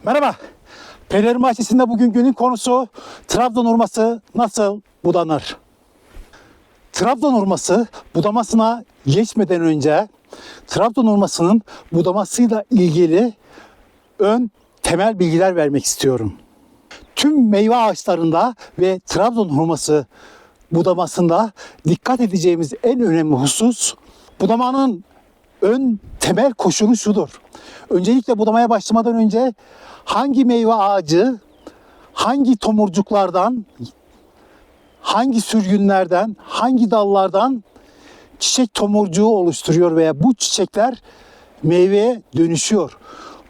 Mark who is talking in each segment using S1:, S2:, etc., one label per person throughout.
S1: Merhaba. Pelerin Bahçesi'nde bugün günün konusu Trabzon hurması nasıl budanır? Trabzon hurması budamasına geçmeden önce Trabzon hurmasının budamasıyla ilgili temel bilgiler vermek istiyorum. Tüm meyve ağaçlarında ve Trabzon hurması budamasında dikkat edeceğimiz en önemli husus budamanın temel koşulu şudur. Öncelikle budamaya başlamadan önce hangi meyve ağacı, hangi tomurcuklardan, hangi sürgünlerden, hangi dallardan çiçek tomurcuğu oluşturuyor veya bu çiçekler meyveye dönüşüyor.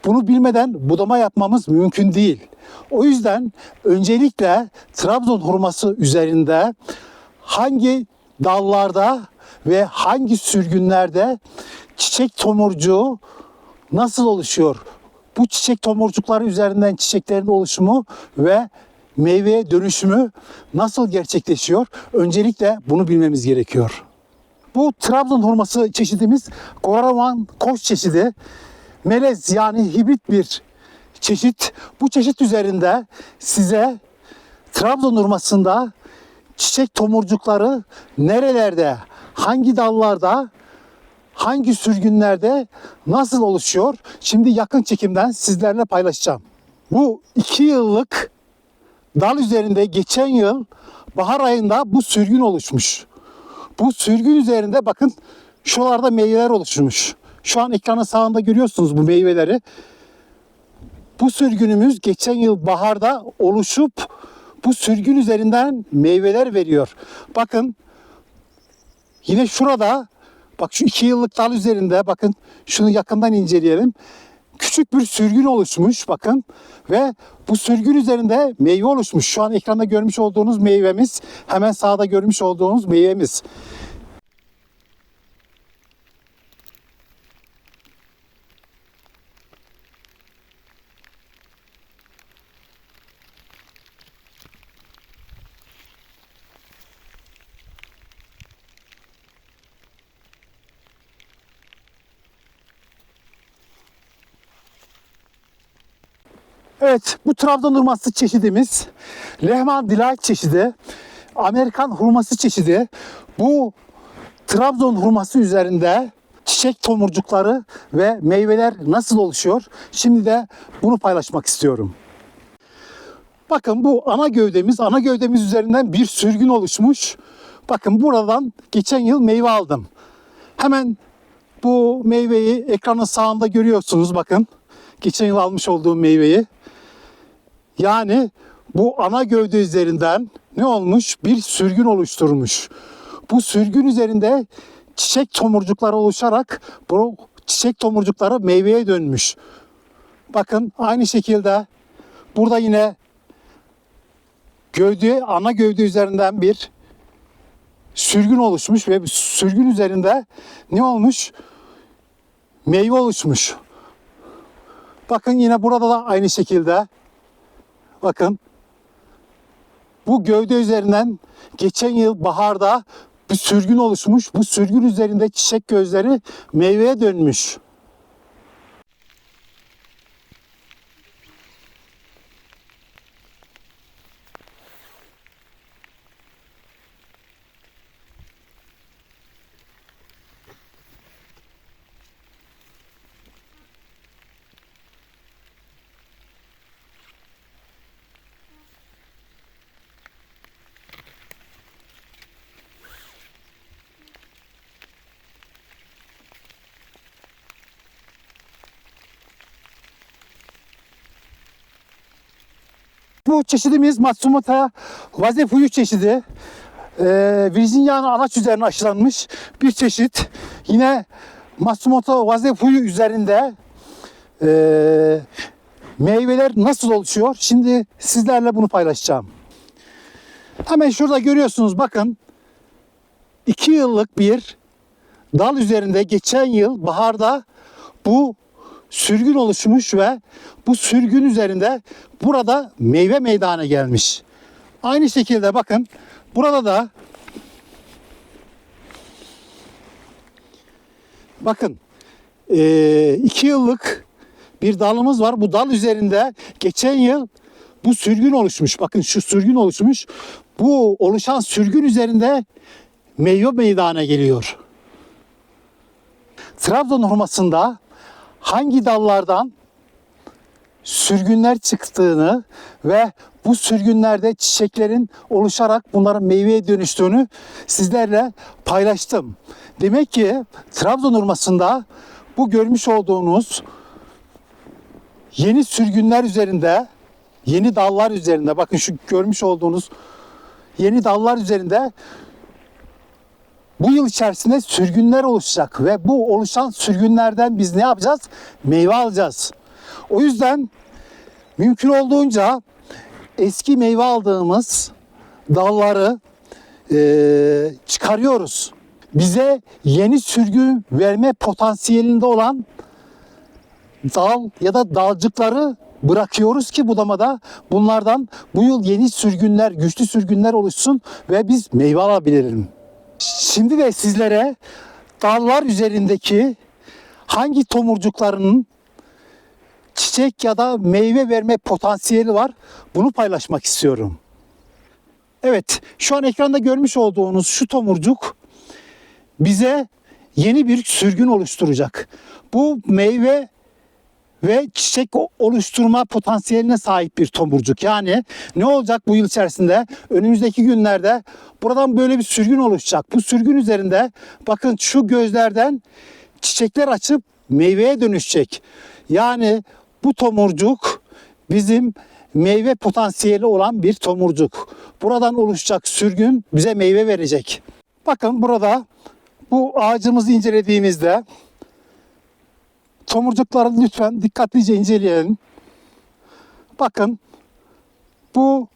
S1: Bunu bilmeden budama yapmamız mümkün değil. O yüzden öncelikle Trabzon hurması üzerinde hangi dallarda ve hangi sürgünlerde çiçek tomurcuğu nasıl oluşuyor? Bu çiçek tomurcukları üzerinden çiçeklerin oluşumu ve meyveye dönüşümü nasıl gerçekleşiyor? Öncelikle bunu bilmemiz gerekiyor. Bu Trabzon hurması çeşidimiz Goraman Koç çeşidi. Melez yani hibrit bir çeşit. Bu çeşit üzerinde size Trabzon hurmasında çiçek tomurcukları nerelerde, hangi dallarda, hangi sürgünlerde nasıl oluşuyor? Şimdi yakın çekimden sizlerle paylaşacağım. Bu 2 yıllık dal üzerinde geçen yıl bahar ayında bu sürgün oluşmuş. Bu sürgün üzerinde bakın şuralarda meyveler oluşmuş. Şu an ekranın sağında görüyorsunuz bu meyveleri. Bu sürgünümüz geçen yıl baharda oluşup bu sürgün üzerinden meyveler veriyor. Bakın yine şurada bak şu 2 yıllık dal üzerinde bakın şunu yakından inceleyelim. Küçük bir sürgün oluşmuş bakın ve bu sürgün üzerinde meyve oluşmuş. Şu an ekranda görmüş olduğunuz meyvemiz, hemen sağda görmüş olduğunuz meyvemiz. Evet, bu Trabzon hurması çeşidimiz Lehman Delight çeşidi, Amerikan hurması çeşidi. Bu Trabzon hurması üzerinde çiçek tomurcukları ve meyveler nasıl oluşuyor? Şimdi de bunu paylaşmak istiyorum. Bakın bu ana gövdemiz üzerinden bir sürgün oluşmuş. Bakın buradan geçen yıl meyve aldım. Hemen bu meyveyi ekranın sağında görüyorsunuz bakın. Geçen yıl almış olduğum meyveyi. Yani bu ana gövde üzerinden ne olmuş? Bir sürgün oluşturmuş. Bu sürgün üzerinde çiçek tomurcukları oluşarak bu çiçek tomurcukları meyveye dönmüş. Bakın aynı şekilde burada yine ana gövde üzerinden bir sürgün oluşmuş ve sürgün üzerinde ne olmuş? Meyve oluşmuş. Bakın yine burada da aynı şekilde bakın bu gövde üzerinden geçen yıl baharda bir sürgün oluşmuş. Bu sürgün üzerinde çiçek gözleri meyveye dönmüş. Bu çeşidimiz Matsumoto Wazefuyu çeşidi. Virginia'nın anaç üzerine aşılanmış bir çeşit. Yine Matsumoto Wazefuyu üzerinde meyveler nasıl oluşuyor? Şimdi sizlerle bunu paylaşacağım. Hemen şurada görüyorsunuz bakın. 2 yıllık bir dal üzerinde geçen yıl baharda bu sürgün oluşmuş ve bu sürgün üzerinde burada meyve meydana gelmiş. Aynı şekilde bakın burada da bakın 2 yıllık bir dalımız var. Bu dal üzerinde geçen yıl bu sürgün oluşmuş. Bakın şu sürgün oluşmuş. Bu oluşan sürgün üzerinde meyve meydana geliyor. Trabzon hurmasında hangi dallardan sürgünler çıktığını ve bu sürgünlerde çiçeklerin oluşarak bunların meyveye dönüştüğünü sizlerle paylaştım. Demek ki Trabzon hurmasında bu görmüş olduğunuz yeni sürgünler üzerinde, yeni dallar üzerinde, bakın şu görmüş olduğunuz yeni dallar üzerinde bu yıl içerisinde sürgünler oluşacak ve bu oluşan sürgünlerden biz ne yapacağız? Meyve alacağız. O yüzden mümkün olduğunca eski meyve aldığımız dalları çıkarıyoruz. Bize yeni sürgün verme potansiyelinde olan dal ya da dalcıkları bırakıyoruz ki budamada bunlardan bu yıl yeni sürgünler, güçlü sürgünler oluşsun ve biz meyve alabilirim. Şimdi de sizlere dallar üzerindeki hangi tomurcuklarının çiçek ya da meyve verme potansiyeli var, bunu paylaşmak istiyorum. Evet, şu an ekranda görmüş olduğunuz şu tomurcuk bize yeni bir sürgün oluşturacak. Bu meyve ve çiçek oluşturma potansiyeline sahip bir tomurcuk. Yani ne olacak bu yıl içerisinde? Önümüzdeki günlerde buradan böyle bir sürgün oluşacak. Bu sürgün üzerinde bakın şu gözlerden çiçekler açıp meyveye dönüşecek. Yani bu tomurcuk bizim meyve potansiyeli olan bir tomurcuk. Buradan oluşacak sürgün bize meyve verecek. Bakın burada bu ağacımızı incelediğimizde tomurcukları lütfen dikkatlice inceleyelim. Bakın bu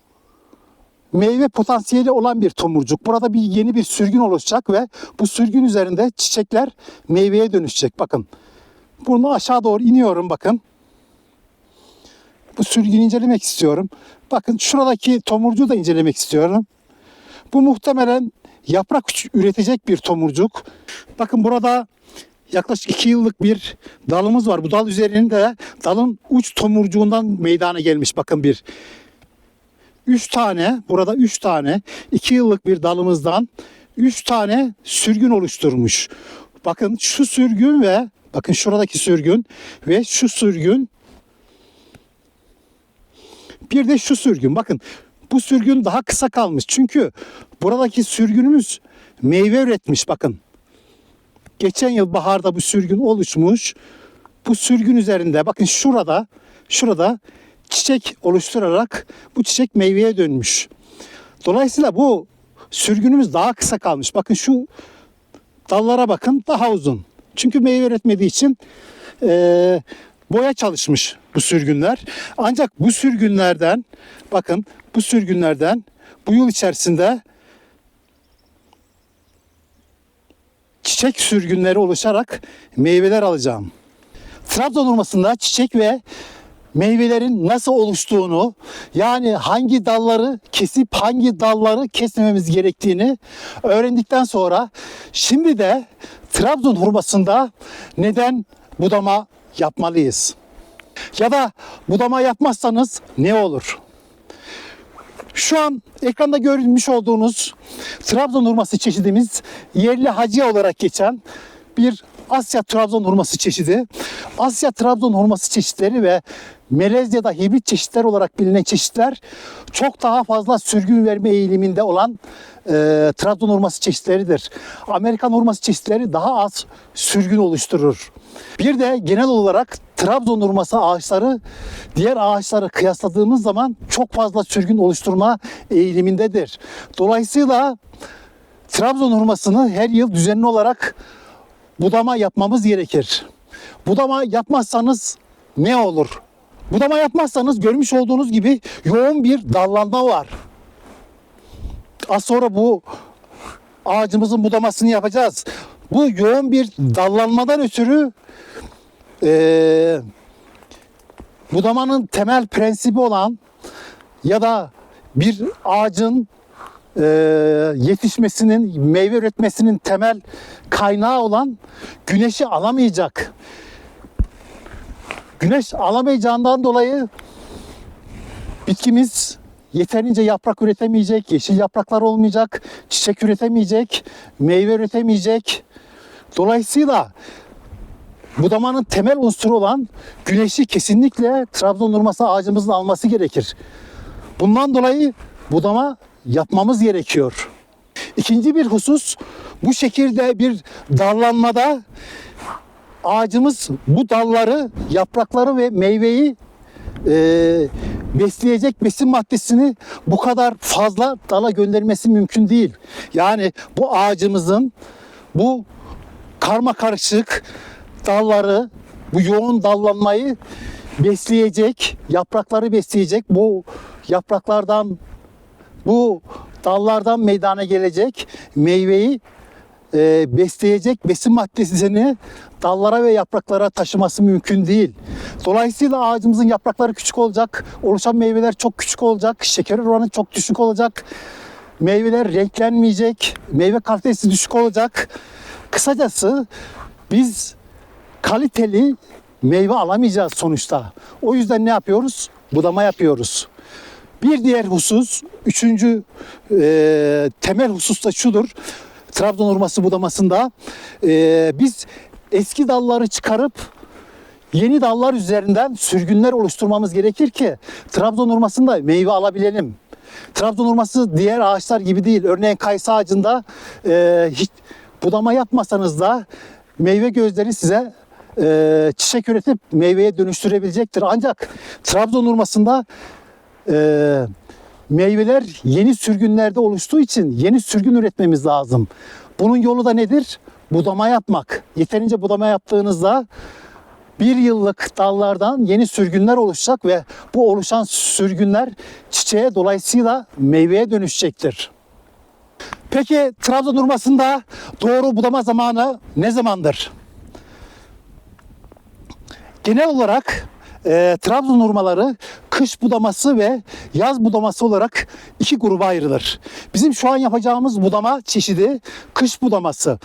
S1: meyve potansiyeli olan bir tomurcuk. Burada yeni bir sürgün oluşacak ve bu sürgün üzerinde çiçekler meyveye dönüşecek. Bakın bunu aşağı doğru iniyorum bakın. Bu sürgünü incelemek istiyorum. Bakın şuradaki tomurcuğu da incelemek istiyorum. Bu muhtemelen yaprak üretecek bir tomurcuk. Bakın burada yaklaşık 2 yıllık bir dalımız var. Bu dal üzerinde dalın uç tomurcuğundan meydana gelmiş. Bakın 3 tane, burada 3 tane 2 yıllık bir dalımızdan 3 tane sürgün oluşturmuş. Bakın şu sürgün ve bakın şuradaki sürgün ve şu sürgün, bir de şu sürgün. Bakın bu sürgün daha kısa kalmış. Çünkü buradaki sürgünümüz meyve üretmiş. Bakın. Geçen yıl baharda bu sürgün oluşmuş. Bu sürgün üzerinde bakın şurada çiçek oluşturarak bu çiçek meyveye dönmüş. Dolayısıyla bu sürgünümüz daha kısa kalmış. Bakın şu dallara bakın, daha uzun. Çünkü meyve üretmediği için boya çalışmış bu sürgünler. Ancak bu sürgünlerden bakın bu yıl içerisinde çiçek sürgünleri oluşarak meyveler alacağım. Trabzon hurmasında çiçek ve meyvelerin nasıl oluştuğunu, yani hangi dalları kesip hangi dalları kesmememiz gerektiğini öğrendikten sonra şimdi de Trabzon hurmasında neden budama yapmalıyız? Ya da budama yapmazsanız ne olur? Şu an ekranda görmüş olduğunuz Trabzon hurması çeşidimiz yerli hacı olarak geçen bir Asya Trabzon hurması çeşidi. Asya Trabzon hurması çeşitleri ve melez ya da hibrit çeşitler olarak bilinen çeşitler çok daha fazla sürgün verme eğiliminde olan Trabzon hurması çeşitleridir. Amerikan hurması çeşitleri daha az sürgün oluşturur. Bir de genel olarak Trabzon hurması ağaçları diğer ağaçları kıyasladığımız zaman çok fazla sürgün oluşturma eğilimindedir. Dolayısıyla Trabzon hurmasını her yıl düzenli olarak budama yapmamız gerekir. Budama yapmazsanız ne olur? Budama yapmazsanız görmüş olduğunuz gibi yoğun bir dallanma var. Az sonra bu ağacımızın budamasını yapacağız. Bu yoğun bir dallanmadan ötürü budamanın temel prensibi olan ya da bir ağacın yetişmesinin, meyve üretmesinin temel kaynağı olan güneşi alamayacak. Güneş alamayacağından dolayı bitkimiz yeterince yaprak üretemeyecek, yeşil yapraklar olmayacak, çiçek üretemeyecek, meyve üretemeyecek. Dolayısıyla budamanın temel unsuru olan güneşi kesinlikle Trabzon hurması ağacımızın alması gerekir. Bundan dolayı budama yapmamız gerekiyor. İkinci bir husus, bu şekilde bir dallanmada ağacımız bu dalları, yaprakları ve meyveyi besleyecek besin maddesini bu kadar fazla dala göndermesi mümkün değil. Yani bu ağacımızın bu karma karışık dalları, bu yoğun dallanmayı besleyecek, yaprakları besleyecek, bu yapraklardan, bu dallardan meydana gelecek meyveyi besleyecek besin maddesini dallara ve yapraklara taşıması mümkün değil. Dolayısıyla ağacımızın yaprakları küçük olacak, oluşan meyveler çok küçük olacak, şeker oranı çok düşük olacak, meyveler renklenmeyecek, meyve kalitesi düşük olacak. Kısacası biz kaliteli meyve alamayacağız sonuçta. O yüzden ne yapıyoruz? Budama yapıyoruz. Bir diğer husus, üçüncü temel husus da şudur. Trabzon hurması budamasında biz eski dalları çıkarıp yeni dallar üzerinden sürgünler oluşturmamız gerekir ki Trabzon hurmasında meyve alabilelim. Trabzon hurması diğer ağaçlar gibi değil. Örneğin kayısı ağacında hiç budama yapmasanız da meyve gözleri size çiçek üretip meyveye dönüştürebilecektir. Ancak Trabzon hurmasında meyveler yeni sürgünlerde oluştuğu için yeni sürgün üretmemiz lazım. Bunun yolu da nedir? Budama yapmak. Yeterince budama yaptığınızda bir yıllık dallardan yeni sürgünler oluşacak ve bu oluşan sürgünler çiçeğe, dolayısıyla meyveye dönüşecektir. Peki Trabzon hurmasında doğru budama zamanı ne zamandır? Genel olarak Trabzon hurmaları kış budaması ve yaz budaması olarak iki gruba ayrılır. Bizim şu an yapacağımız budama çeşidi kış budaması.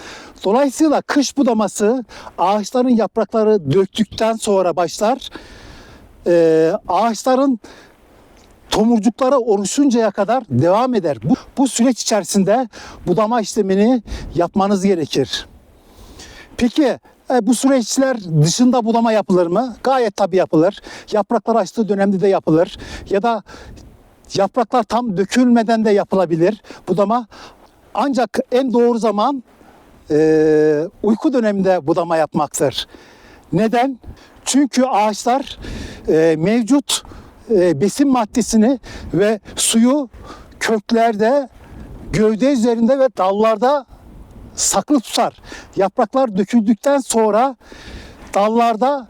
S1: Dolayısıyla kış budaması ağaçların yaprakları döktükten sonra başlar. Ağaçların tomurcukları oluşuncaya kadar devam eder. Bu süreç içerisinde budama işlemini yapmanız gerekir. Peki bu süreçler dışında budama yapılır mı? Gayet tabii yapılır. Yapraklar açtığı dönemde de yapılır. Ya da yapraklar tam dökülmeden de yapılabilir budama. Ancak en doğru zaman uyku döneminde budama yapmaktır. Neden? Çünkü ağaçlar mevcut besin maddesini ve suyu köklerde, gövde üzerinde ve dallarda saklı tutar. Yapraklar döküldükten sonra dallarda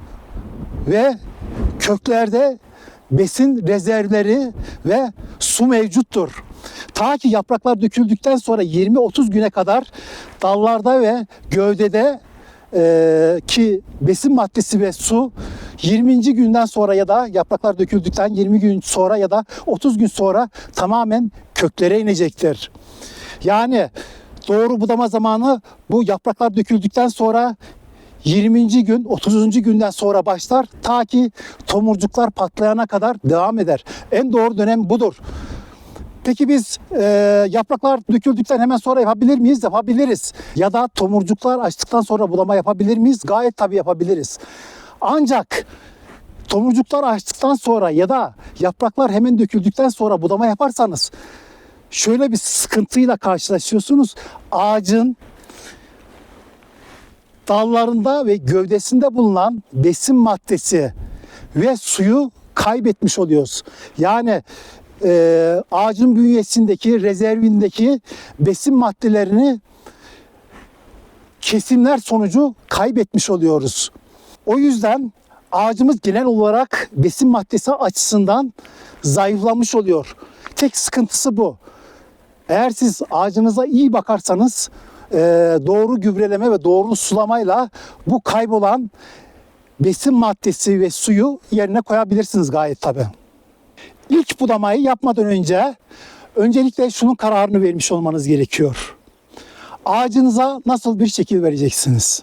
S1: ve köklerde besin rezervleri ve su mevcuttur. Ta ki yapraklar döküldükten sonra 20-30 güne kadar dallarda ve gövdede ki besin maddesi ve su 20. günden sonra ya da yapraklar döküldükten 20 gün sonra ya da 30 gün sonra tamamen köklere inecektir. Yani doğru budama zamanı bu yapraklar döküldükten sonra 20. gün, 30. günden sonra başlar. Ta ki tomurcuklar patlayana kadar devam eder. En doğru dönem budur. Peki biz yapraklar döküldükten hemen sonra yapabilir miyiz? Yapabiliriz. Ya da tomurcuklar açtıktan sonra budama yapabilir miyiz? Gayet tabii yapabiliriz. Ancak tomurcuklar açtıktan sonra ya da yapraklar hemen döküldükten sonra budama yaparsanız şöyle bir sıkıntıyla karşılaşıyorsunuz. Ağacın dallarında ve gövdesinde bulunan besin maddesi ve suyu kaybetmiş oluyoruz. Yani ağacın bünyesindeki, rezervindeki besin maddelerini kesimler sonucu kaybetmiş oluyoruz. O yüzden ağacımız genel olarak besin maddesi açısından zayıflamış oluyor. Tek sıkıntısı bu. Eğer siz ağacınıza iyi bakarsanız doğru gübreleme ve doğru sulamayla bu kaybolan besin maddesi ve suyu yerine koyabilirsiniz gayet tabii. İlk budamayı yapmadan önce öncelikle şunun kararını vermiş olmanız gerekiyor. Ağacınıza nasıl bir şekil vereceksiniz?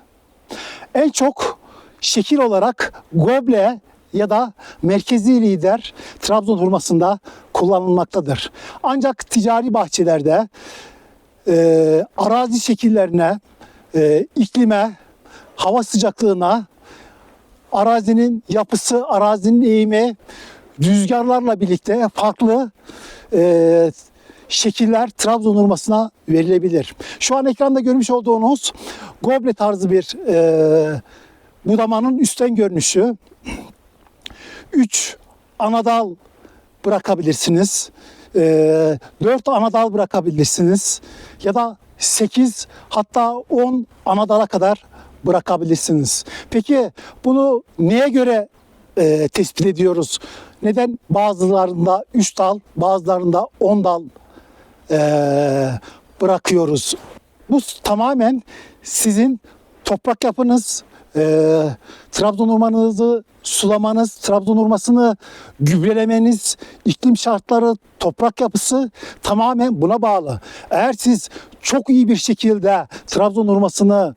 S1: En çok şekil olarak goble ya da merkezi lider Trabzon hurmasında kullanılmaktadır. Ancak ticari bahçelerde arazi şekillerine, iklime, hava sıcaklığına, arazinin yapısı, arazinin eğimi, rüzgarlarla birlikte farklı şekiller Trabzon hurmasına verilebilir. Şu an ekranda görmüş olduğunuz goble tarzı bir budamanın üstten görünüşü. 3 ana dal bırakabilirsiniz. 4 ana dal bırakabilirsiniz. Ya da 8 hatta 10 ana dala kadar bırakabilirsiniz. Peki bunu neye göre tespit ediyoruz? Neden bazılarında 3 dal, bazılarında 10 dal bırakıyoruz? Bu tamamen sizin toprak yapınız, Trabzon hurmanızı sulamanız, Trabzon hurmasını gübrelemeniz, iklim şartları, toprak yapısı tamamen buna bağlı. Eğer siz çok iyi bir şekilde Trabzon hurmasını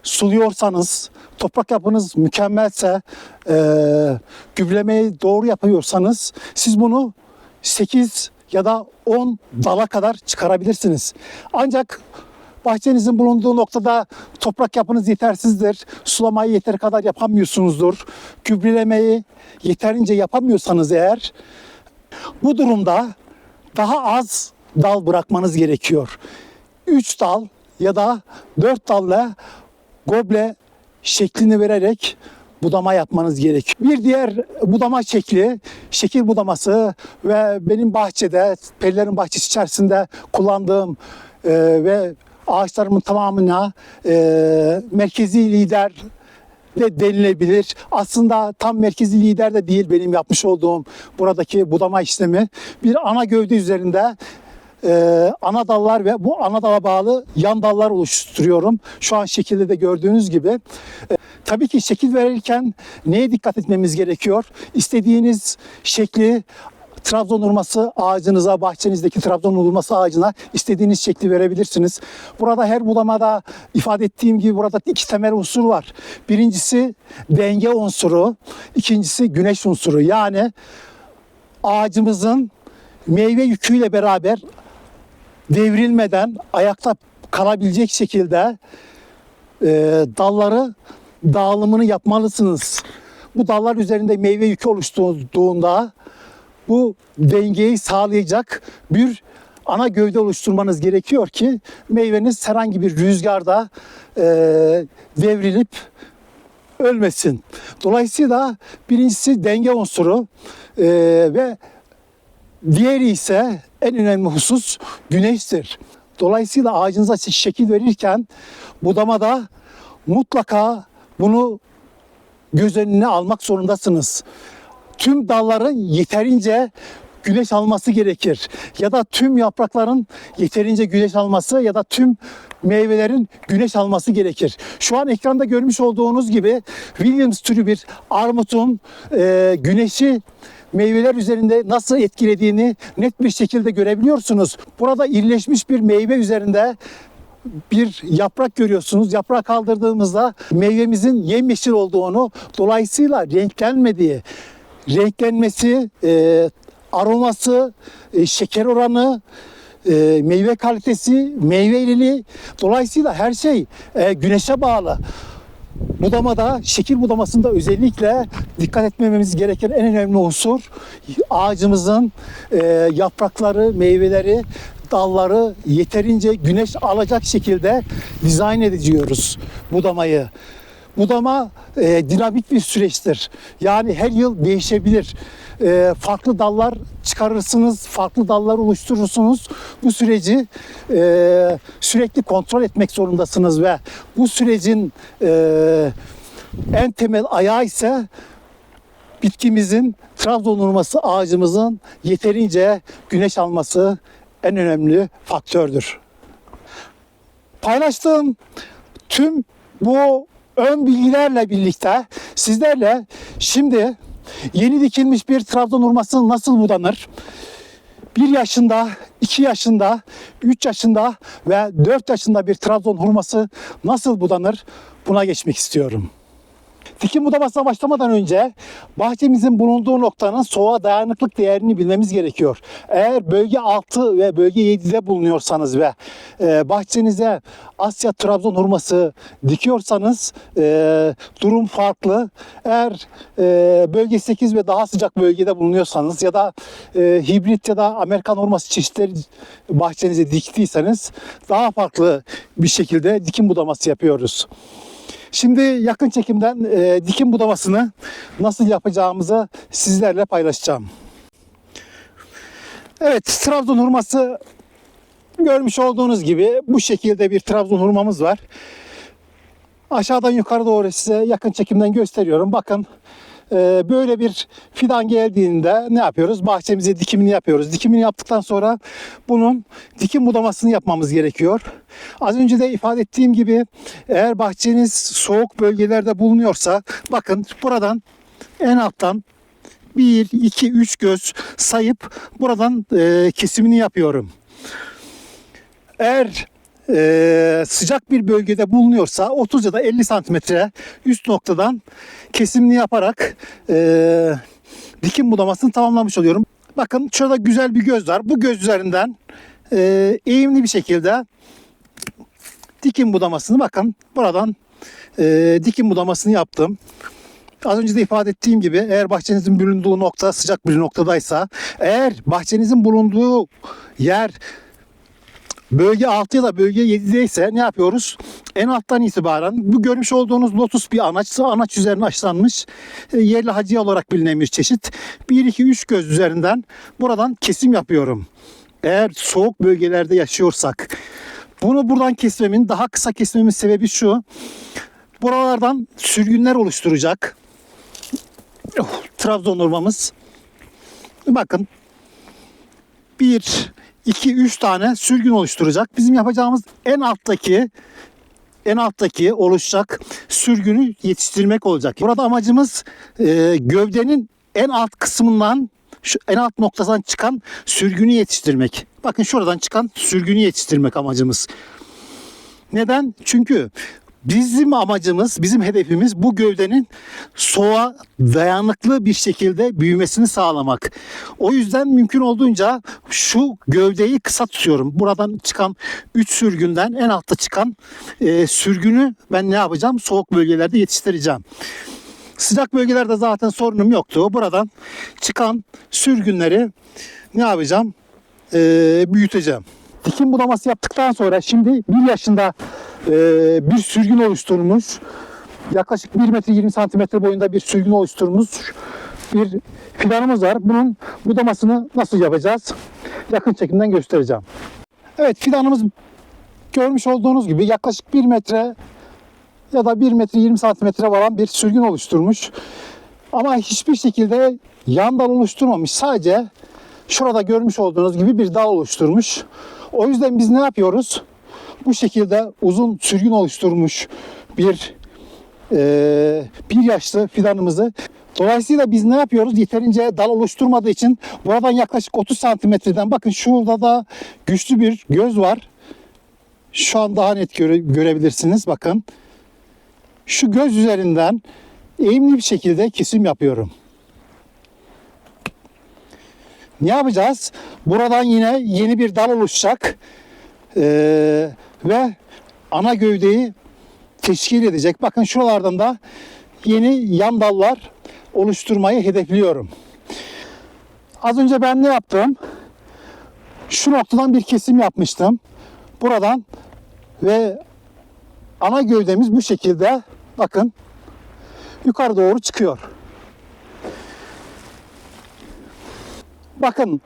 S1: suluyorsanız, toprak yapınız mükemmelse, gübremeyi doğru yapıyorsanız siz bunu 8 ya da 10 dala kadar çıkarabilirsiniz. Ancak bahçenizin bulunduğu noktada toprak yapınız yetersizdir, sulamayı yeteri kadar yapamıyorsunuzdur, gübrelemeyi yeterince yapamıyorsanız eğer, bu durumda daha az dal bırakmanız gerekiyor. 3 dal ya da 4 dalla goble şeklini vererek budama yapmanız gerekiyor. Bir diğer budama şekli, şekil budaması ve benim bahçede, Perilerin bahçesi içerisinde kullandığım ve ağaçlarımın tamamına merkezi lider de denilebilir. Aslında tam merkezi lider de değil benim yapmış olduğum buradaki budama işlemi. Bir ana gövde üzerinde ana dallar ve bu ana dala bağlı yan dallar oluşturuyorum. Şu an şekilde de gördüğünüz gibi. Tabii ki şekil verirken neye dikkat etmemiz gerekiyor? İstediğiniz şekli Trabzon hurması ağacınıza, bahçenizdeki Trabzon hurması ağacına istediğiniz şekli verebilirsiniz. Burada her budamada ifade ettiğim gibi burada 2 temel unsur var. Birincisi denge unsuru, ikincisi güneş unsuru. Yani ağacımızın meyve yüküyle beraber devrilmeden ayakta kalabilecek şekilde dalları dağılımını yapmalısınız. Bu dallar üzerinde meyve yükü oluşturduğunda bu dengeyi sağlayacak bir ana gövde oluşturmanız gerekiyor ki meyveniz herhangi bir rüzgarda devrilip ölmesin. Dolayısıyla birincisi denge unsuru ve diğeri ise en önemli husus güneştir. Dolayısıyla ağacınıza şekil verirken budamada mutlaka bunu göz önüne almak zorundasınız. Tüm dalların yeterince güneş alması gerekir. Ya da tüm yaprakların yeterince güneş alması ya da tüm meyvelerin güneş alması gerekir. Şu an ekranda görmüş olduğunuz gibi Williams türü bir armutun güneşi meyveler üzerinde nasıl etkilediğini net bir şekilde görebiliyorsunuz. Burada irileşmiş bir meyve üzerinde bir yaprak görüyorsunuz. Yaprağı kaldırdığımızda meyvemizin yemyeşil olduğunu, dolayısıyla renklenmediği, renklenmesi, aroması, şeker oranı, meyve kalitesi, meyve iriliği, dolayısıyla her şey güneşe bağlı. Budamada, şekil budamasında özellikle dikkat etmememiz gereken en önemli unsur ağacımızın yaprakları, meyveleri, dalları yeterince güneş alacak şekilde dizayn ediyoruz budamayı. Budama dinamik bir süreçtir. Yani her yıl değişebilir. Farklı dallar çıkarırsınız, farklı dallar oluşturursunuz. Bu süreci sürekli kontrol etmek zorundasınız ve bu sürecin en temel ayağı ise bitkimizin, Trabzon hurması ağacımızın yeterince güneş alması en önemli faktördür. Paylaştığım tüm bu ön bilgilerle birlikte sizlerle şimdi yeni dikilmiş bir Trabzon hurması nasıl budanır? 1 yaşında, 2 yaşında, 3 yaşında ve 4 yaşında bir Trabzon hurması nasıl budanır? Buna geçmek istiyorum. Dikim budamasına başlamadan önce bahçemizin bulunduğu noktanın soğuğa dayanıklık değerini bilmemiz gerekiyor. Eğer bölge 6 ve bölge 7'de bulunuyorsanız ve bahçenize Asya Trabzon hurması dikiyorsanız durum farklı. Eğer bölge 8 ve daha sıcak bölgede bulunuyorsanız ya da hibrit ya da Amerikan hurması çeşitleri bahçenize diktiyseniz daha farklı bir şekilde dikim budaması yapıyoruz. Şimdi yakın çekimden dikim budamasını nasıl yapacağımızı sizlerle paylaşacağım. Evet, Trabzon hurması görmüş olduğunuz gibi bu şekilde bir Trabzon hurmamız var. Aşağıdan yukarı doğru size yakın çekimden gösteriyorum. Bakın böyle bir fidan geldiğinde ne yapıyoruz? Bahçemize dikimini yapıyoruz. Dikimini yaptıktan sonra bunun dikim budamasını yapmamız gerekiyor. Az önce de ifade ettiğim gibi eğer bahçeniz soğuk bölgelerde bulunuyorsa bakın buradan en alttan 1, 2, 3 göz sayıp buradan kesimini yapıyorum. Eğer sıcak bir bölgede bulunuyorsa 30 ya da 50 santimetre üst noktadan kesimini yaparak dikim budamasını tamamlamış oluyorum. Bakın şurada güzel bir göz var. Bu göz üzerinden eğimli bir şekilde dikim budamasını bakın buradan dikim budamasını yaptım. Az önce de ifade ettiğim gibi eğer bahçenizin bulunduğu nokta sıcak bir noktadaysa, eğer bahçenizin bulunduğu yer bölge 6 ya da bölge 7'de ise ne yapıyoruz? En alttan itibaren bu görmüş olduğunuz lotus bir anaç üzerine açlanmış yerli hacıya olarak bilinen bir çeşit. 1, 2, 3 göz üzerinden buradan kesim yapıyorum. Eğer soğuk bölgelerde yaşıyorsak. Bunu buradan kesmemin, daha kısa kesmemin sebebi şu. Buralardan sürgünler oluşturacak. Trabzon hurmamız. Bakın 1, 2, 3 tane sürgün oluşturacak. Bizim yapacağımız en alttaki oluşacak sürgünü yetiştirmek olacak. Burada amacımız gövdenin en alt kısmından, şu en alt noktadan çıkan sürgünü yetiştirmek. Bakın şuradan çıkan sürgünü yetiştirmek amacımız. Neden? Çünkü bizim amacımız, bizim hedefimiz bu gövdenin soğuğa dayanıklı bir şekilde büyümesini sağlamak. O yüzden mümkün olduğunca şu gövdeyi kısa tutuyorum. Buradan çıkan 3 sürgünden en altta çıkan sürgünü ben ne yapacağım? Soğuk bölgelerde yetiştireceğim. Sıcak bölgelerde zaten sorunum yoktu. Buradan çıkan sürgünleri ne yapacağım? Büyüteceğim. Dikim budaması yaptıktan sonra şimdi 1 yaşında bir sürgün oluşturmuş. Yaklaşık 1 metre 20 santimetre boyunda bir sürgün oluşturmuş bir fidanımız var. Bunun budamasını nasıl yapacağız? Yakın çekimden göstereceğim. Evet, fidanımız görmüş olduğunuz gibi yaklaşık 1 metre ya da 1 metre 20 santimetre varan bir sürgün oluşturmuş. Ama hiçbir şekilde yan dal oluşturmamış. Sadece şurada görmüş olduğunuz gibi bir dal oluşturmuş. O yüzden biz ne yapıyoruz? Bu şekilde uzun sürgün oluşturmuş bir yaşlı fidanımızı. Dolayısıyla biz ne yapıyoruz? Yeterince dal oluşturmadığı için buradan yaklaşık 30 santimetreden, bakın şurada da güçlü bir göz var. Şu an daha net görebilirsiniz. Bakın. Şu göz üzerinden eğimli bir şekilde kesim yapıyorum. Ne yapacağız? Buradan yine yeni bir dal oluşacak. Ve ana gövdeyi teşkil edecek. Bakın şuralardan da yeni yan dallar oluşturmayı hedefliyorum. Az önce ben ne yaptım? Şu noktadan bir kesim yapmıştım. Buradan ve ana gövdemiz bu şekilde bakın yukarı doğru çıkıyor. Bakın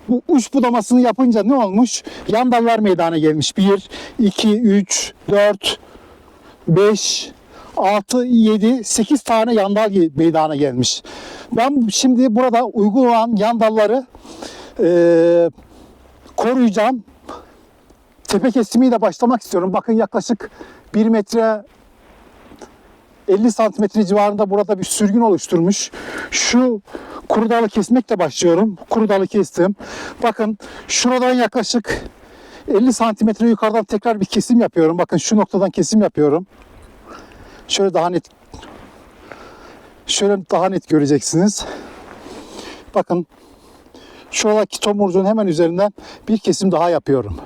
S1: bu uç budamasını yapınca ne olmuş? Yan dallar meydana gelmiş. 1, 2, 3, 4, 5, 6, 7, 8 tane yan dal meydana gelmiş. Ben şimdi burada uygun olan yan dalları koruyacağım. Tepe kesimiyle başlamak istiyorum. Bakın yaklaşık 1 metre 50 santimetre civarında burada bir sürgün oluşturmuş. Şu kuru dalı kesmekle başlıyorum. Kuru dalı kestim. Bakın şuradan yaklaşık 50 santimetre yukarıdan tekrar bir kesim yapıyorum. Bakın şu noktadan kesim yapıyorum. Şöyle daha net Şöyle daha net göreceksiniz. Bakın şuradaki tomurcuğun hemen üzerinden bir kesim daha yapıyorum.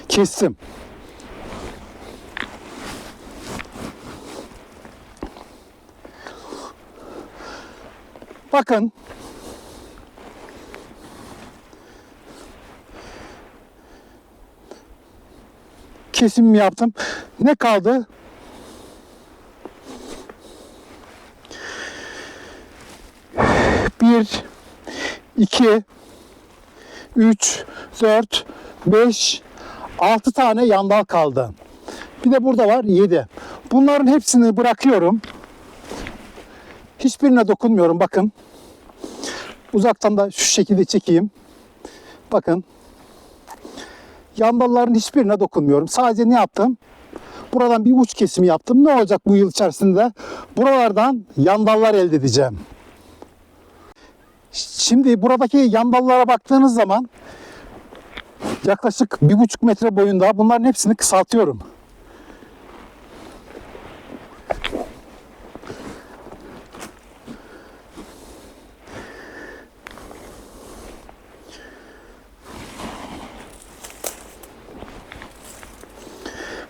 S1: Kestim. Bakın kesimimi yaptım. Ne kaldı? Bir, iki, üç, dört, beş, 6 tane yandal kaldı. Bir de burada var 7. Bunların hepsini bırakıyorum. Hiçbirine dokunmuyorum. Bakın. Uzaktan da şu şekilde çekeyim. Bakın. Yandalların hiçbirine dokunmuyorum. Sadece ne yaptım? Buradan bir uç kesimi yaptım. Ne olacak bu yıl içerisinde? Buralardan yandallar elde edeceğim. Şimdi buradaki yandallara baktığınız zaman yaklaşık 1,5 metre boyunda bunların hepsini kısaltıyorum.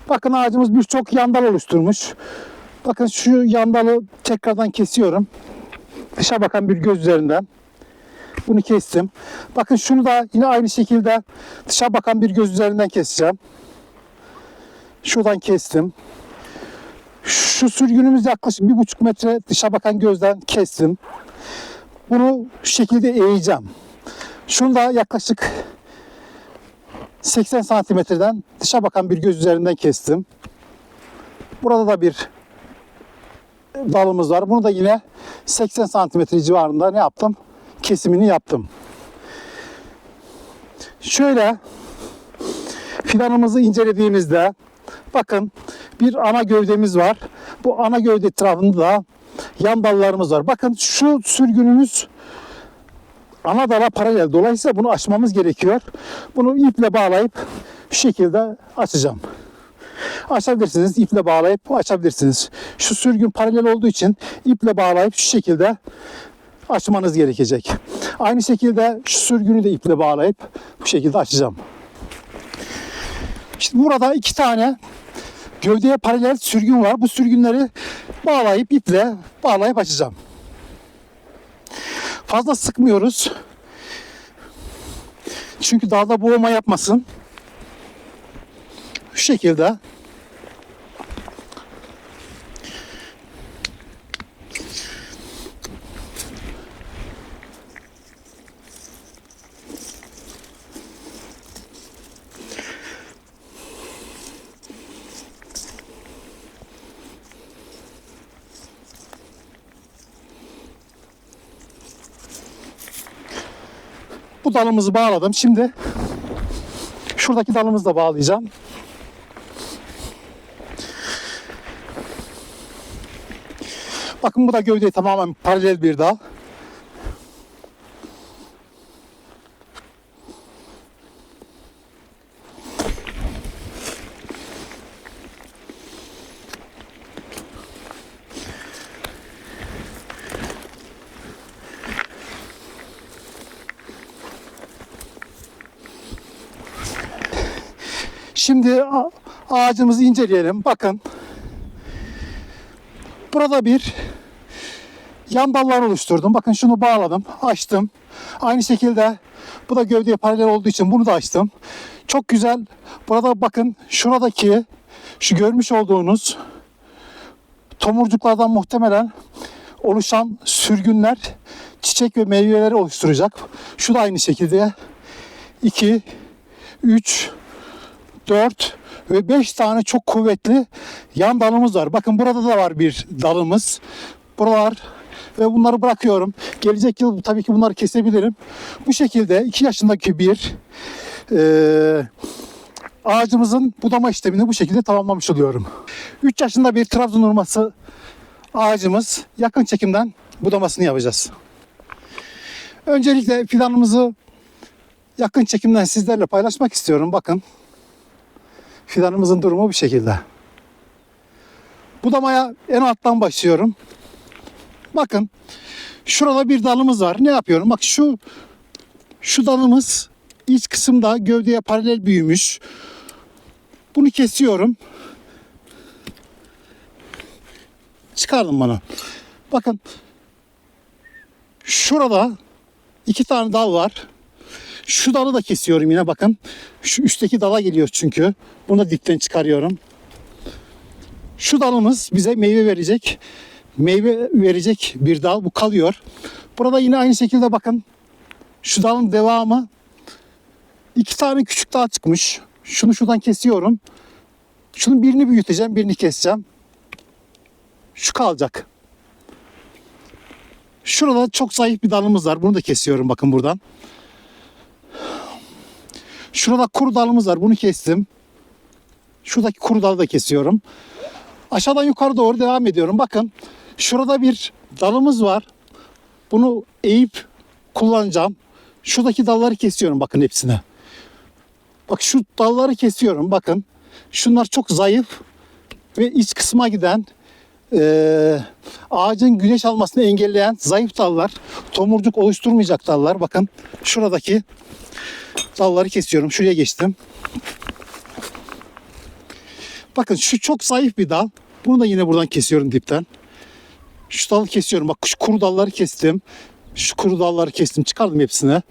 S1: Bakın ağacımız birçok yandal oluşturmuş. Bakın şu yandalı tekrardan kesiyorum. Dışa bakan bir göz üzerinden. Bunu kestim. Bakın şunu da yine aynı şekilde dışa bakan bir göz üzerinden keseceğim. Şuradan kestim. Şu sürgünümüz yaklaşık 1,5 metre dışa bakan gözden kestim. Bunu şu şekilde eğeceğim. Şunu da yaklaşık 80 santimetreden dışa bakan bir göz üzerinden kestim. Burada da bir dalımız var. Bunu da yine 80 santimetre civarında ne yaptım? Kesimini yaptım. Şöyle fidanımızı incelediğimizde bakın bir ana gövdemiz var. Bu ana gövde etrafında da yan dallarımız var. Bakın şu sürgünümüz ana dala paralel. Dolayısıyla bunu açmamız gerekiyor. Bunu iple bağlayıp şu şekilde açacağım. Açabilirsiniz. İple bağlayıp açabilirsiniz. Şu sürgün paralel olduğu için iple bağlayıp şu şekilde açmanız gerekecek. Aynı şekilde şu sürgünü de iple bağlayıp bu şekilde açacağım. Şimdi burada 2 tane gövdeye paralel sürgün var. Bu sürgünleri bağlayıp iple bağlayıp açacağım. Fazla sıkmıyoruz. Çünkü dalda boğulma yapmasın. Şu şekilde. Bu dalımızı bağladım. Şimdi şuradaki dalımızı da bağlayacağım. Bakın bu da gövdeye tamamen paralel bir dal. Şimdi ağacımızı inceleyelim. Bakın. Burada bir yan dallar oluşturdum. Bakın şunu bağladım, açtım. Aynı şekilde bu da gövdeye paralel olduğu için bunu da açtım. Çok güzel. Burada bakın şuradaki şu görmüş olduğunuz tomurcuklardan muhtemelen oluşan sürgünler çiçek ve meyveleri oluşturacak. Şu da aynı şekilde 2, 3, 4 ve 5 tane çok kuvvetli yan dalımız var. Bakın burada da var bir dalımız. Buralar ve bunları bırakıyorum. Gelecek yıl tabii ki bunları kesebilirim. Bu şekilde 2 yaşındaki bir ağacımızın budama işlemini bu şekilde tamamlamış oluyorum. 3 yaşında bir Trabzon hurması ağacımız, yakın çekimden budamasını yapacağız. Öncelikle fidanımızı yakın çekimden sizlerle paylaşmak istiyorum. Bakın fidanımızın durumu bu şekilde. Budamaya en alttan başlıyorum. Bakın şurada bir dalımız var. Ne yapıyorum? Bak şu dalımız iç kısımda gövdeye paralel büyümüş. Bunu kesiyorum. Çıkardım bunu. Bakın şurada 2 tane dal var. Şu dalı da kesiyorum yine bakın. Şu üstteki dala geliyor çünkü. Bunu da dipten çıkarıyorum. Şu dalımız bize meyve verecek. Meyve verecek bir dal. Bu kalıyor. Burada yine aynı şekilde bakın. Şu dalın devamı 2 tane küçük dal çıkmış. Şunu şuradan kesiyorum. Şunun birini büyüteceğim, birini keseceğim. Şu kalacak. Şurada çok zayıf bir dalımız var. Bunu da kesiyorum bakın buradan. Şurada kuru dalımız var. Bunu kestim. Şuradaki kuru dalı da kesiyorum. Aşağıdan yukarı doğru devam ediyorum. Bakın şurada bir dalımız var. Bunu eğip kullanacağım. Şuradaki dalları kesiyorum bakın hepsine. Bak şu dalları kesiyorum bakın. Şunlar çok zayıf ve iç kısma giden ağacın güneş almasını engelleyen zayıf dallar. Tomurcuk oluşturmayacak dallar. Bakın şuradaki dalları kesiyorum. Şuraya geçtim. Bakın şu çok zayıf bir dal. Bunu da yine buradan kesiyorum dipten. Şu dalı kesiyorum. Bak şu kuru dalları kestim. Şu kuru dalları kestim. Çıkardım hepsini.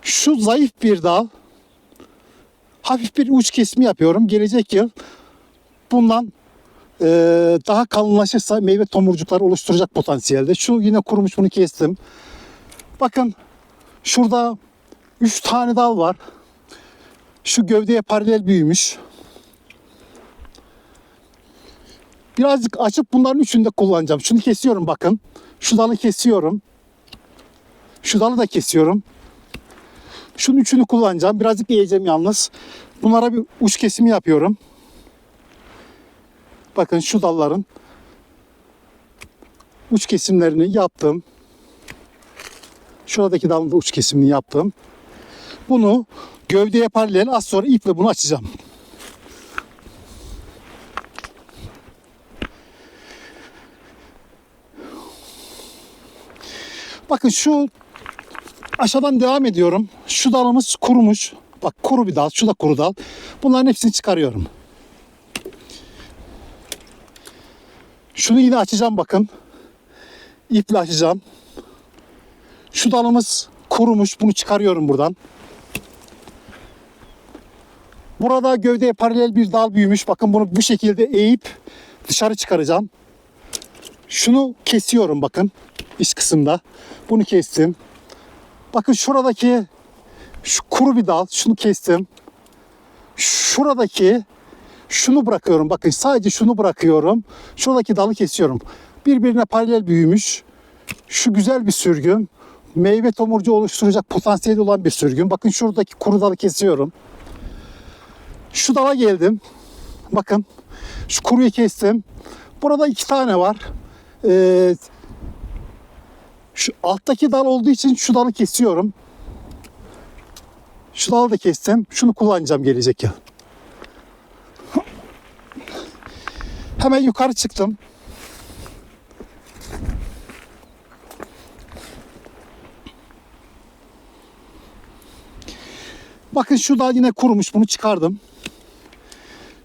S1: Şu zayıf bir dal. Hafif bir uç kesimi yapıyorum. Gelecek yıl bundan daha kalınlaşırsa meyve tomurcukları oluşturacak potansiyelde. Şu yine kurumuş, bunu kestim. Bakın şurada 3 tane dal var. Şu gövdeye paralel büyümüş. Birazcık açıp bunların üçünü de kullanacağım. Şunu kesiyorum bakın. Şu dalı kesiyorum. Şu dalı da kesiyorum. Şunun üçünü kullanacağım. Birazcık eğeceğim yalnız. Bunlara bir uç kesimi yapıyorum. Bakın şu dalların uç kesimlerini yaptım. Şuradaki dalın da uç kesimini yaptım. Bunu gövdeye paralel az sonra iple bunu açacağım. Bakın şu aşağıdan devam ediyorum. Şu dalımız kurumuş. Bak kuru bir dal. Şu da kuru dal. Bunların hepsini çıkarıyorum. Şunu yine açacağım bakın. İple açacağım. Şu dalımız kurumuş. Bunu çıkarıyorum buradan. Burada gövdeye paralel bir dal büyümüş. Bakın bunu bu şekilde eğip dışarı çıkaracağım. Şunu kesiyorum bakın. İç kısımda. Bunu kestim. Bakın şuradaki şu kuru bir dal. Şunu kestim. Şuradaki şunu bırakıyorum. Bakın sadece şunu bırakıyorum. Şuradaki dalı kesiyorum. Birbirine paralel büyümüş. Şu güzel bir sürgün. Meyve tomurcuğu oluşturacak potansiyeli olan bir sürgün. Bakın şuradaki kuru dalı kesiyorum. Şu dala geldim. Bakın şu kuruyu kestim. Burada 2 tane var. Şu alttaki dal olduğu için şu dalı kesiyorum. Şu dalı da kestim. Şunu kullanacağım gelecek yıl. Hemen yukarı çıktım. Bakın şu dal yine kurumuş. Bunu çıkardım.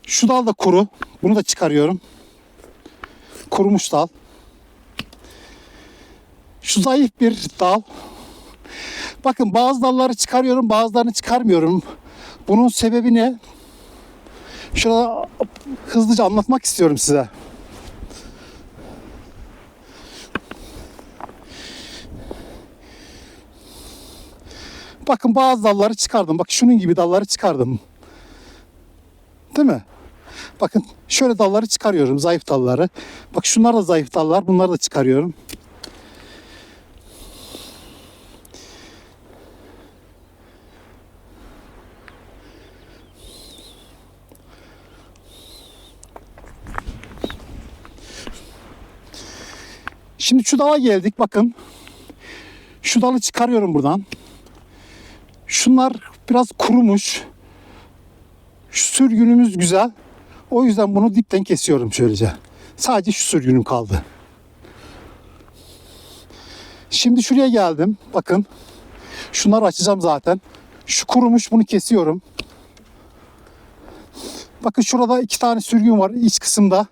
S1: Şu dal da kuru. Bunu da çıkarıyorum. Kurumuş dal. Şu zayıf bir dal. Bakın bazı dalları çıkarıyorum, bazılarını çıkarmıyorum. Bunun sebebi ne? Şurada hızlıca anlatmak istiyorum size. Bakın bazı dalları çıkardım. Bak şunun gibi dalları çıkardım. Değil mi? Bakın şöyle dalları çıkarıyorum, zayıf dalları. Bak şunlar da zayıf dallar, bunları da çıkarıyorum. Şimdi şu dala geldik bakın. Şu dalı çıkarıyorum buradan. Şunlar biraz kurumuş. Şu sürgünümüz güzel. O yüzden bunu dipten kesiyorum şöylece. Sadece şu sürgünüm kaldı. Şimdi şuraya geldim. Bakın. Şunları açacağım zaten. Şu kurumuş, bunu kesiyorum. Bakın şurada 2 tane sürgün var iç kısımda.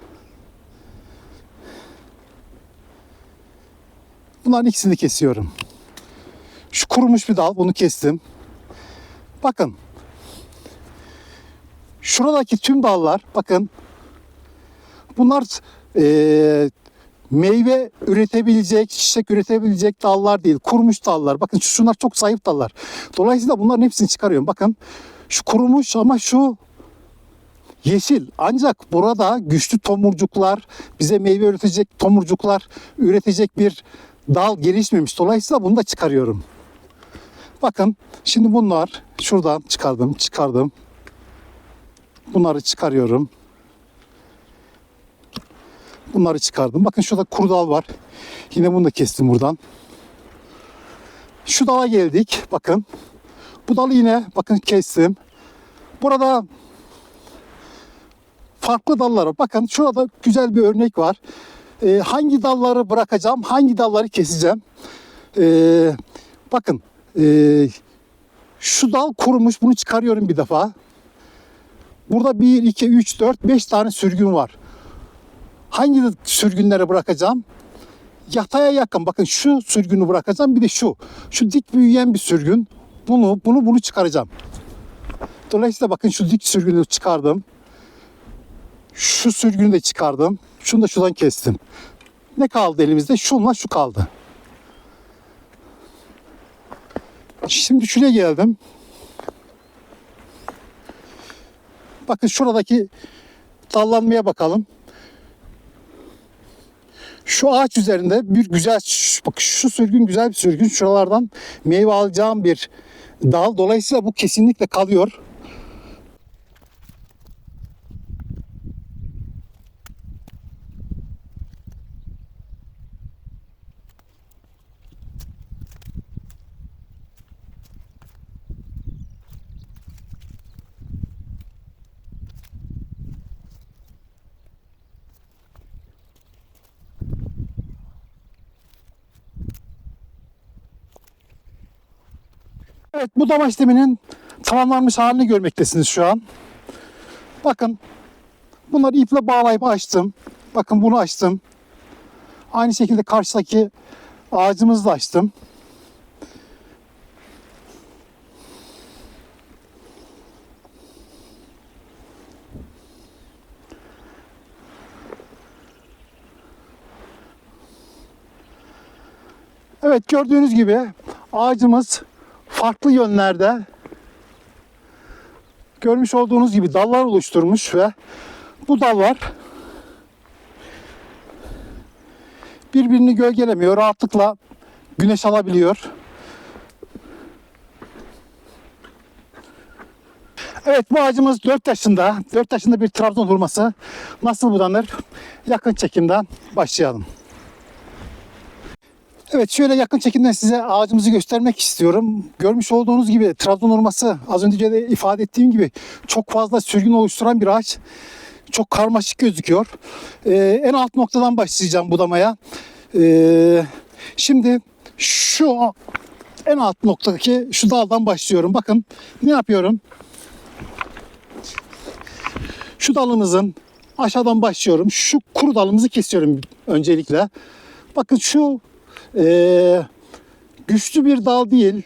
S1: Bunların ikisini kesiyorum. Şu kurumuş bir dal, bunu kestim. Bakın. Şuradaki tüm dallar, bakın. Bunlar meyve üretebilecek, çiçek üretebilecek dallar değil. Kurumuş dallar. Bakın şunlar çok zayıf dallar. Dolayısıyla bunların hepsini çıkarıyorum. Bakın şu kurumuş ama şu yeşil. Ancak burada güçlü tomurcuklar, bize meyve üretecek tomurcuklar üretecek bir dal gelişmemiş. Dolayısıyla bunu da çıkarıyorum. Bakın şimdi bunlar şuradan çıkardım. Bunları çıkarıyorum. Bunları çıkardım. Bakın şurada kuru dal var. Yine bunu da kestim buradan. Şu dala geldik. Bakın. Bu dalı yine bakın kestim. Burada farklı dallar var. Bakın şurada güzel bir örnek var. Hangi dalları bırakacağım, hangi dalları keseceğim. Bakın şu dal kurumuş. Bunu çıkarıyorum bir defa. Burada 1, 2, 3, 4, 5 tane sürgün var. Hangi sürgünleri bırakacağım? Yataya yakın. Bakın şu sürgünü bırakacağım. Bir de şu. Şu dik büyüyen bir sürgün. Bunu çıkaracağım. Dolayısıyla bakın şu dik sürgünü çıkardım. Şu sürgünü de çıkardım. Şunu da şuradan kestim. Ne kaldı elimizde? Şunla şu kaldı. Şimdi şuraya geldim. Bakın şuradaki dallanmaya bakalım. Şu ağaç üzerinde bir güzel, bak şu sürgün güzel bir sürgün. Şuralardan meyve alacağım bir dal. Dolayısıyla bu kesinlikle kalıyor. Evet, budama işleminin tamamlanmış halini görmektesiniz şu an. Bakın bunları iple bağlayıp açtım. Bakın bunu açtım. Aynı şekilde karşıdaki ağacımızı da açtım. Evet, gördüğünüz gibi ağacımız farklı yönlerde görmüş olduğunuz gibi dallar oluşturmuş ve bu dallar birbirini gölgelemiyor. Rahatlıkla güneş alabiliyor. Evet, bu ağacımız 4 yaşında. 4 yaşında bir Trabzon hurması. Nasıl budanır? Yakın çekimden başlayalım. Evet, şöyle yakın çekimden size ağacımızı göstermek istiyorum. Görmüş olduğunuz gibi Trabzon hurması, az önce de ifade ettiğim gibi çok fazla sürgün oluşturan bir ağaç. Çok karmaşık gözüküyor. En alt noktadan başlayacağım budamaya. Şimdi şu en alt noktadaki şu daldan başlıyorum. Bakın ne yapıyorum? Şu dalımızın aşağıdan başlıyorum. Şu kuru dalımızı kesiyorum öncelikle. Bakın şu güçlü bir dal değil.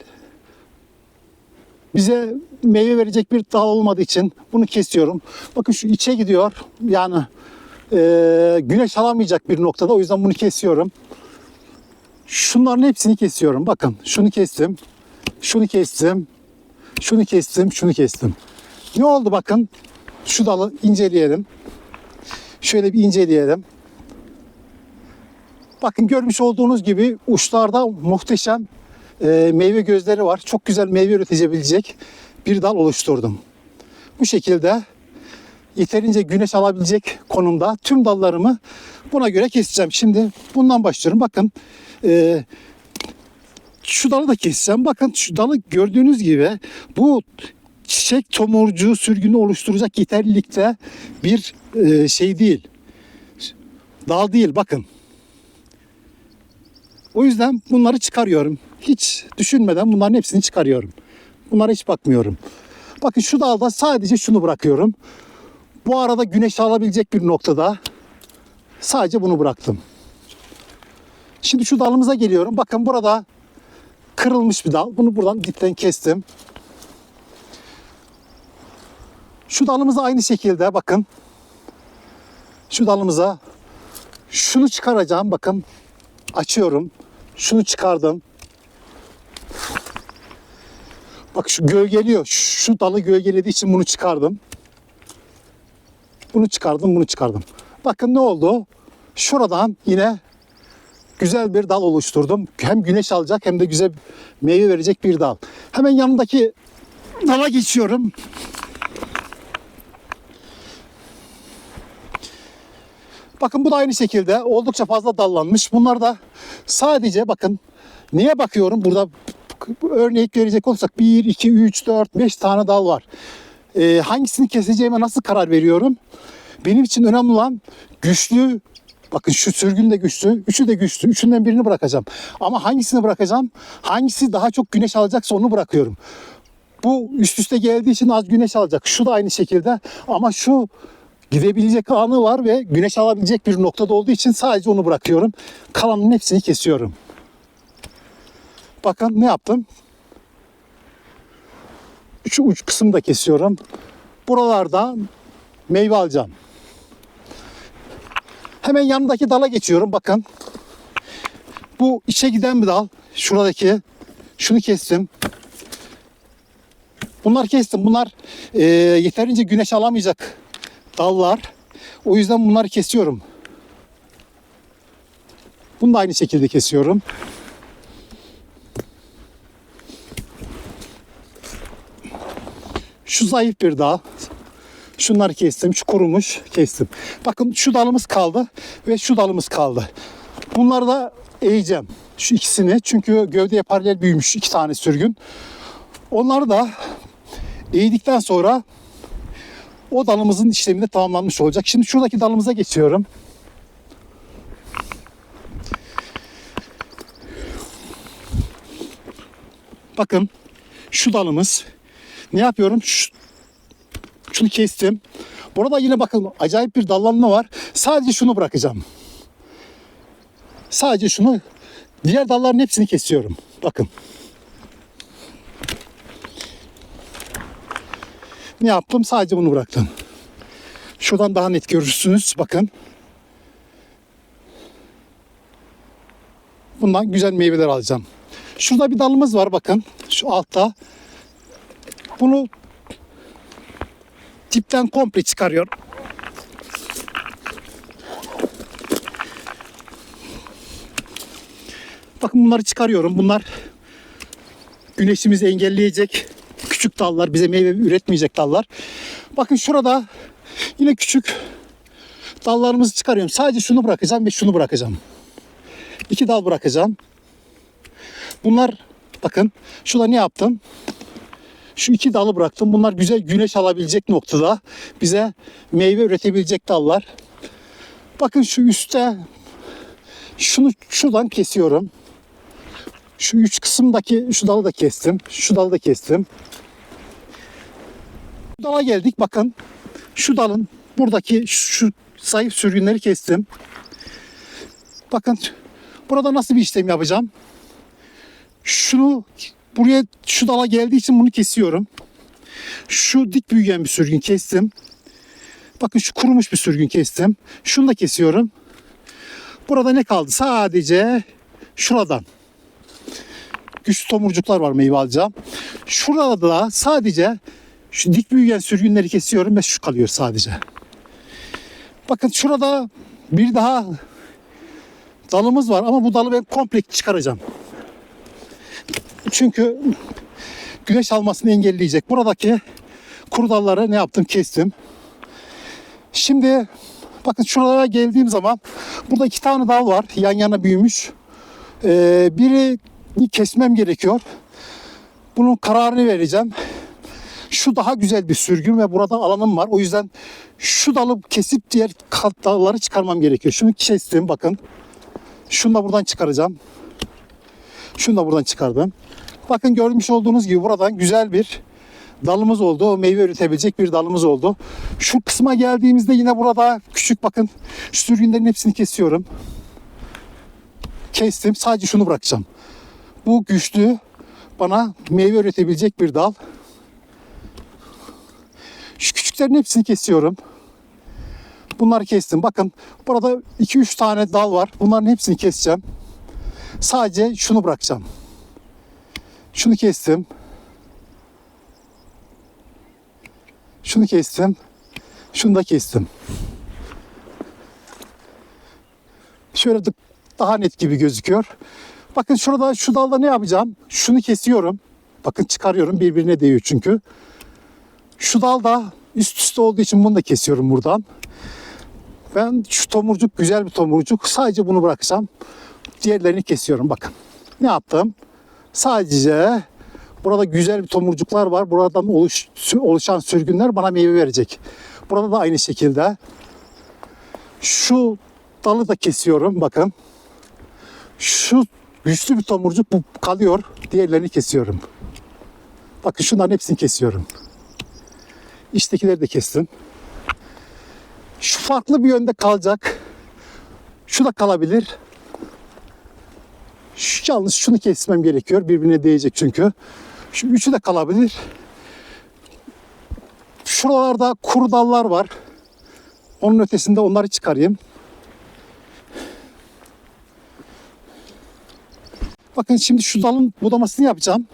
S1: Bize meyve verecek bir dal olmadığı için bunu kesiyorum. Bakın şu içe gidiyor. Yani güneş alamayacak bir noktada. O yüzden bunu kesiyorum. Şunların hepsini kesiyorum. Bakın şunu kestim. Şunu kestim. Şunu kestim. Şunu kestim. Ne oldu bakın. Şu dalı inceleyelim. Şöyle bir inceleyelim. Bakın görmüş olduğunuz gibi uçlarda muhteşem meyve gözleri var. Çok güzel meyve üretebilecek bir dal oluşturdum. Bu şekilde yeterince güneş alabilecek konumda tüm dallarımı buna göre keseceğim. Şimdi bundan başlıyorum. Bakın şu dalı da keseceğim. Bakın şu dalı gördüğünüz gibi bu çiçek tomurcuğu sürgünü oluşturacak yeterlilikte bir şey değil. Dal değil bakın. O yüzden bunları çıkarıyorum. Hiç düşünmeden bunların hepsini çıkarıyorum. Bunlara hiç bakmıyorum. Bakın şu dalda sadece şunu bırakıyorum. Bu arada güneş alabilecek bir noktada sadece bunu bıraktım. Şimdi şu dalımıza geliyorum. Bakın burada kırılmış bir dal. Bunu buradan dipten kestim. Şu dalımıza aynı şekilde bakın. Şu dalımıza şunu çıkaracağım. Bakın açıyorum. Şunu çıkardım. Bak şu gölgeliyor. Şu dalı gölgelediği için bunu çıkardım. Bunu çıkardım, bunu çıkardım. Bakın ne oldu? Şuradan yine güzel bir dal oluşturdum. Hem güneş alacak hem de güzel meyve verecek bir dal. Hemen yanındaki dala geçiyorum. Bakın bu da aynı şekilde oldukça fazla dallanmış. Bunlar da sadece bakın neye bakıyorum? Burada örnek verecek olursak 1, 2, 3, 4, 5 tane dal var. Hangisini keseceğime nasıl karar veriyorum? Benim için önemli olan güçlü, bakın şu sürgün de güçlü, üçü de güçlü. Üçünden birini bırakacağım. Ama hangisini bırakacağım? Hangisi daha çok güneş alacaksa onu bırakıyorum. Bu üst üste geldiği için az güneş alacak. Şu da aynı şekilde ama şu gidebilecek anı var ve güneş alabilecek bir noktada olduğu için sadece onu bırakıyorum. Kalanın hepsini kesiyorum. Bakın ne yaptım? Şu uç kısmı da kesiyorum. Buralarda meyve alacağım. Hemen yanındaki dala geçiyorum. Bakın. Bu içe giden bir dal. Şuradaki. Şunu kestim. Bunlar kestim. Bunlar yeterince güneş alamayacak dallar. O yüzden bunları kesiyorum. Bunu da aynı şekilde kesiyorum. Şu zayıf bir dal. Şunları kestim. Şu kurumuş kestim. Bakın şu dalımız kaldı ve şu dalımız kaldı. Bunları da eğeceğim. Şu ikisini. Çünkü gövdeye paralel büyümüş iki tane sürgün. Onları da eğdikten sonra o dalımızın işlemi de tamamlanmış olacak. Şimdi şuradaki dalımıza geçiyorum. Bakın şu dalımız. Ne yapıyorum? Şunu kestim. Burada yine bakın acayip bir dallanma var. Sadece şunu bırakacağım. Sadece şunu. Diğer dalların hepsini kesiyorum. Bakın. Ne yaptım? Sadece bunu bıraktım. Şuradan daha net görürsünüz. Bakın. Bundan güzel meyveler alacağım. Şurada bir dalımız var bakın. Şu altta. Bunu dipten komple çıkarıyorum. Bakın bunları çıkarıyorum. Bunlar güneşimizi engelleyecek küçük dallar. Bize meyve üretmeyecek dallar. Bakın şurada yine küçük dallarımızı çıkarıyorum. Sadece şunu bırakacağım ve şunu bırakacağım. 2 dal bırakacağım. Bunlar bakın şurada ne yaptım? Şu 2 dalı bıraktım. Bunlar güzel güneş alabilecek noktada bize meyve üretebilecek dallar. Bakın şu üstte şunu şuradan kesiyorum. Şu 3 kısımdaki şu dalı da kestim. Şu dalı da kestim. Şu dala geldik. Bakın şu dalın buradaki şu zayıf sürgünleri kestim. Bakın burada nasıl bir işlem yapacağım? Şunu buraya şu dala geldiği için bunu kesiyorum. Şu dik büyüyen bir sürgün kestim. Bakın şu kurumuş bir sürgün kestim. Şunu da kesiyorum. Burada ne kaldı? Sadece şuradan. Güçlü tomurcuklar var meyve alacağım. Şurada da sadece şu dik büyüyen sürgünleri kesiyorum ve şu kalıyor sadece. Bakın şurada bir daha dalımız var ama bu dalı ben komple çıkaracağım. Çünkü güneş almasını engelleyecek. Buradaki kuru dalları ne yaptım? Kestim. Şimdi bakın şuralara geldiğim zaman burada 2 tane dal var. Yan yana büyümüş. Birini kesmem gerekiyor. Bunun kararını vereceğim. Şu daha güzel bir sürgün ve burada alanım var. O yüzden şu dalı kesip diğer dalları çıkarmam gerekiyor. Şunu kestim bakın. Şunu da buradan çıkaracağım. Şunu da buradan çıkardım. Bakın görmüş olduğunuz gibi buradan güzel bir dalımız oldu. Meyve üretebilecek bir dalımız oldu. Şu kısma geldiğimizde yine burada küçük bakın sürgünlerin hepsini kesiyorum. Kestim. Sadece şunu bırakacağım. Bu güçlü bana meyve üretebilecek bir dal. Şu küçüklerin hepsini kesiyorum. Bunları kestim. Bakın burada 2-3 tane dal var. Bunların hepsini keseceğim. Sadece şunu bırakacağım. Şunu kestim. Şunu kestim. Şunu da kestim. Şöyle daha net gibi gözüküyor. Bakın şurada şu dalda ne yapacağım? Şunu kesiyorum. Bakın çıkarıyorum. Birbirine değiyor çünkü. Şu dal da üst üste olduğu için bunu da kesiyorum buradan. Ben şu tomurcuk güzel bir tomurcuk. Sadece bunu bırakacağım. Diğerlerini kesiyorum. Bakın. Ne yaptım? Sadece burada güzel bir tomurcuklar var. Buradan oluşan sürgünler bana meyve verecek. Burada da aynı şekilde. Şu dalı da kesiyorum. Bakın. Şu güçlü bir tomurcuk bu kalıyor. Diğerlerini kesiyorum. Bakın şunların hepsini kesiyorum. İçtekileri de kestim. Şu farklı bir yönde kalacak. Şu da kalabilir. Yalnız şunu kesmem gerekiyor. Birbirine değecek çünkü. Şu üçü de kalabilir. Şuralarda kuru dallar var. Onun ötesinde onları çıkarayım. Bakın şimdi şu dalın budamasını yapacağım.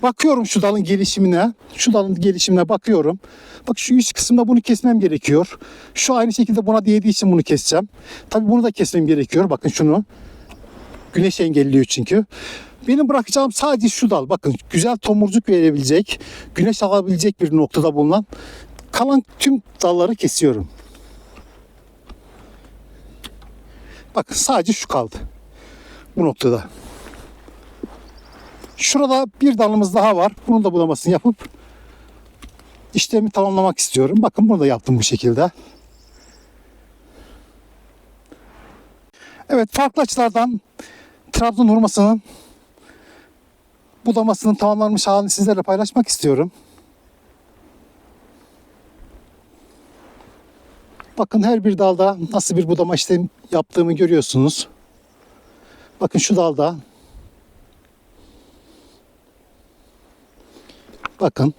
S1: Bakıyorum şu dalın gelişimine. Şu dalın gelişimine bakıyorum. Bak şu üst kısımda bunu kesmem gerekiyor. Şu aynı şekilde buna değdiği için bunu keseceğim. Tabii bunu da kesmem gerekiyor. Bakın şunu. Güneş engelliyor çünkü. Benim bırakacağım sadece şu dal. Bakın güzel tomurcuk verebilecek, güneş alabilecek bir noktada bulunan kalan tüm dalları kesiyorum. Bakın sadece şu kaldı. Bu noktada. Şurada bir dalımız daha var. Bunun da budamasını yapıp işlemi tamamlamak istiyorum. Bakın bunu da yaptım bu şekilde. Evet, farklı açılardan Trabzon hurmasının budamasının tamamlanmış halini sizlerle paylaşmak istiyorum. Bakın her bir dalda nasıl bir budama işlemi yaptığımı görüyorsunuz. Bakın şu dalda. Bakın.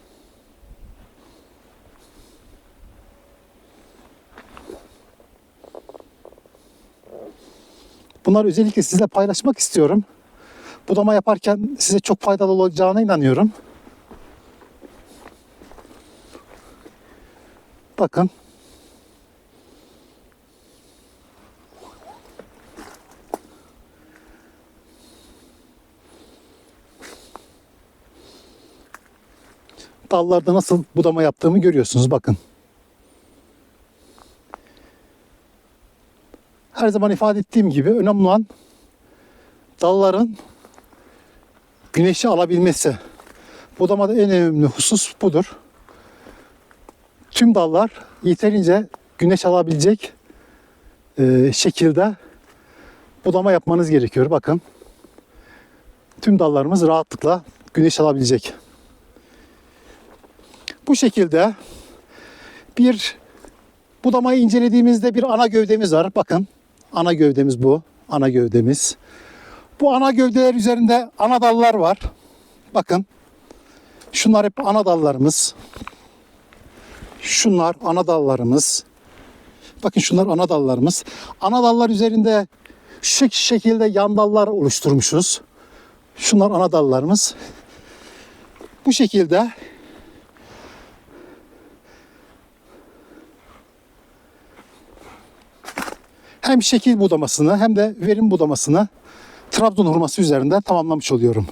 S1: Bunları özellikle sizinle paylaşmak istiyorum. Budama yaparken size çok faydalı olacağına inanıyorum. Bakın. Dallarda nasıl budama yaptığımı görüyorsunuz. Bakın. Her zaman ifade ettiğim gibi önemli olan dalların güneşi alabilmesi. Budamada en önemli husus budur. Tüm dallar yeterince güneş alabilecek şekilde budama yapmanız gerekiyor. Bakın. Tüm dallarımız rahatlıkla güneş alabilecek. Bu şekilde bir budamayı incelediğimizde bir ana gövdemiz var. Bakın. Ana gövdemiz bu. Ana gövdemiz. Bu ana gövdeler üzerinde ana dallar var. Bakın. Şunlar hep ana dallarımız. Şunlar ana dallarımız. Bakın şunlar ana dallarımız. Ana dallar üzerinde şu şekilde yan dallar oluşturmuşuz. Şunlar ana dallarımız. Bu şekilde hem şekil budamasını hem de verim budamasını Trabzon hurması üzerinden tamamlamış oluyorum.